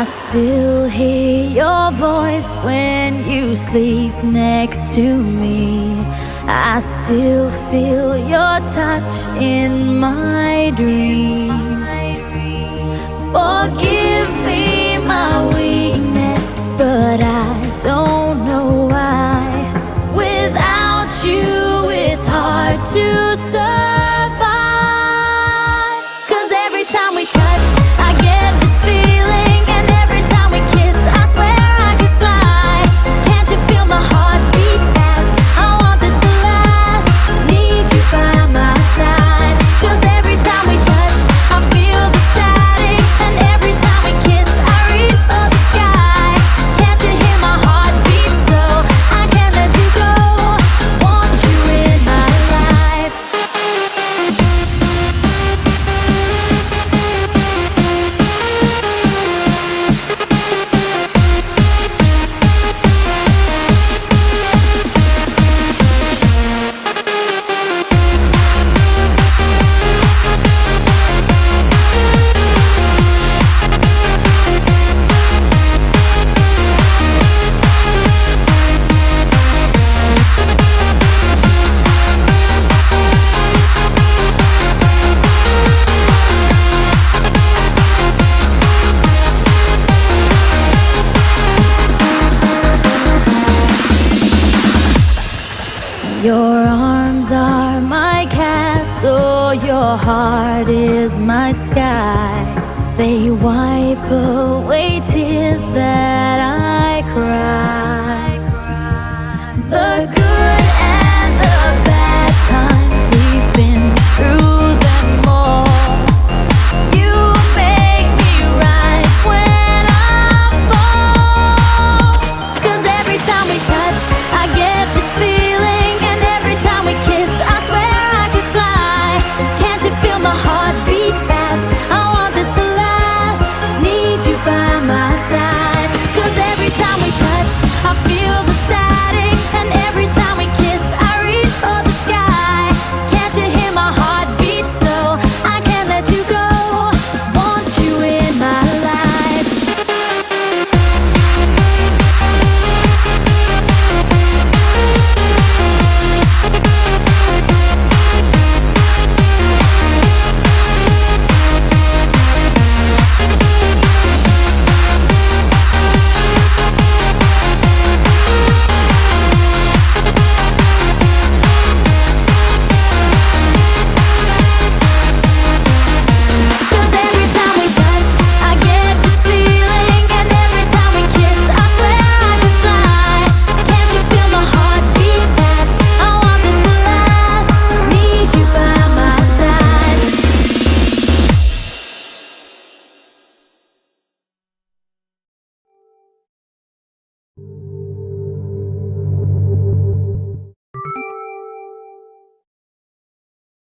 I still hear your voice when you sleep next to me. I still feel your touch in my dream. Forgive me my weakness, but I don't know why. Without you, it's hard to survive. 'Cause every time we touch, I get this feeling, and every time we kiss, I swear I could fly. Can't you feel my heart beat fast? I want this to last. Need you by my side. 'Cause every time we touch, I feel the static, and every time we kiss, I reach for the sky. Can't you hear my heart beat? So I can't let you go. Want you in my life. Your arms are my castle, your heart is my sky. They wipe away tears that I cry. The